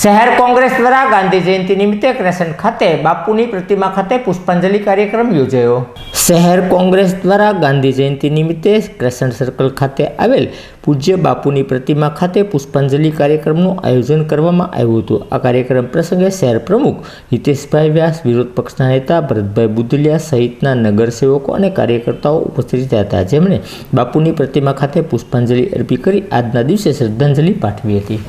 શહેર કોંગ્રેસ દ્વારા ગાંધી જયંતિ નિમિત્તે ક્રેસન્ટ ખાતે બાપુની પ્રતિમા ખાતે પુષ્પાંજલિ કાર્યક્રમ યોજાયો। શહેર કોંગ્રેસ દ્વારા ગાંધી જયંતિ નિમિત્તે ક્રેસન્ટ સર્કલ ખાતે આવેલ પૂજ્ય બાપુની પ્રતિમા ખાતે પુષ્પાંજલિ કાર્યક્રમનું આયોજન કરવામાં આવ્યું હતું। આ કાર્યક્રમ પ્રસંગે શહેર પ્રમુખ હિતેશભાઈ વ્યાસ, વિરોધ પક્ષના નેતા ભરતભાઈ બુદલિયા સહિતના નગરસેવકો અને કાર્યકર્તાઓ ઉપસ્થિત હતા, જેમણે બાપુની પ્રતિમા ખાતે પુષ્પાંજલિ અર્પી કરી આજના દિવસે શ્રદ્ધાંજલિ પાઠવી હતી।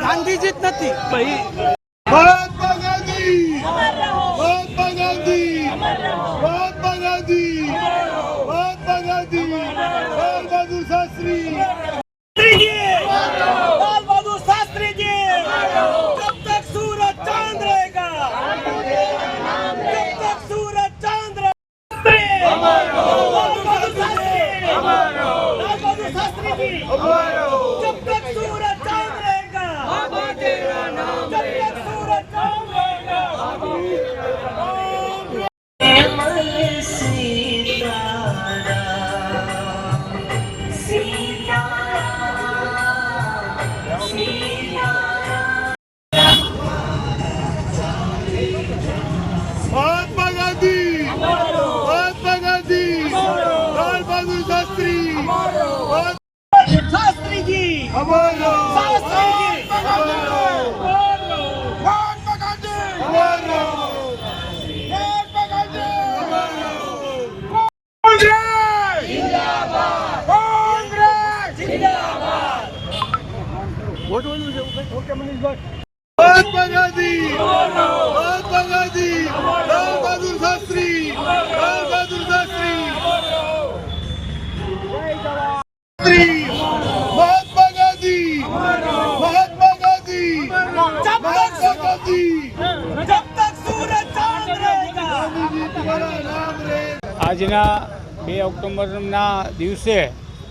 गांधी जीत नहीं भाई। महात्मा गांधी, महात्मा गांधी, महात्मा गांधी, महात्मा गांधी, लाल बहादुर शास्त्री, लाल बहादुर शास्त्री जी, जब तक सूरज चांद रहेगा, जब तक सूरज चांद रहेगा, लाल बहादुर शास्त्री जी, जब तक सूरज चांद रहेगा, जब तक सूरज चांद रहेगा। महात्मा गांधी, महात्मा गांधी, लाल बहादुर शास्त्री, शास्त्री जी, हमारा, शास्त्री जी, महात्मा गांधी, हमारा, महात्मा गांधी, हमारा, कांग्रेस जिंदाबाद, कांग्रेस जिंदाबाद। महात्मा गांधी, महात्मा गांधी, लाल बहादुर शास्त्री, लाल बहादुर शास्त्री, महात्मा गांधी, महात्मा गांधी, महात्मा गांधी, जब तक सूरज चांद रहेगा। तुम्हारा नाम रे। આજના 2 ઓક્ટોબરના દિવસે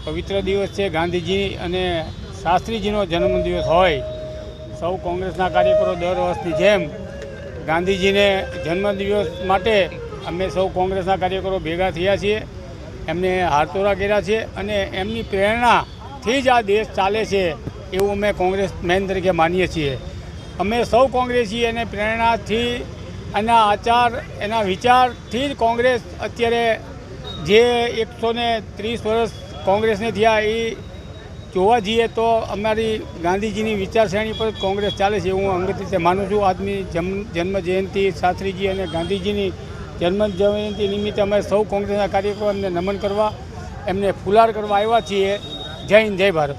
પવિત્ર દિવસ છે ગાંધીજી અને શાસ્ત્રીજીનો જન્મદિવસ હોય। સૌ કોંગ્રેસના કાર્યકરો દર વર્ષની જેમ ગાંધીજીને જન્મદિવસ માટે અમે સૌ કોંગ્રેસના કાર્યકરો ભેગા થયા છીએ, એમને હારતોરા કર્યા છે અને એમની પ્રેરણાથી જ આ દેશ ચાલે છે એવું અમે કોંગ્રેસ મેન તરીકે માનીએ છીએ। અમે સૌ કોંગ્રેસી અને પ્રેરણાથી, એના આચાર, એના વિચારથી જ કોંગ્રેસ અત્યારે જે 130 વર્ષ કોંગ્રેસને થયા એ જોવા જઈએ તો અમારી ગાંધીજીની વિચારસરણી પર જ કોંગ્રેસ ચાલે છે એવું અંગત રીતે માનું છું। આજની જન્મ જયંતિ શાસ્ત્રીજી અને ગાંધીજીની જન્મ જયંતિ નિમિત્તે અમે સૌ કોંગ્રેસના કાર્યકરો એમને નમન કરવા, એમને ફુલાર કરવા આવ્યા છીએ। જય હિન્દ, જય ભારત।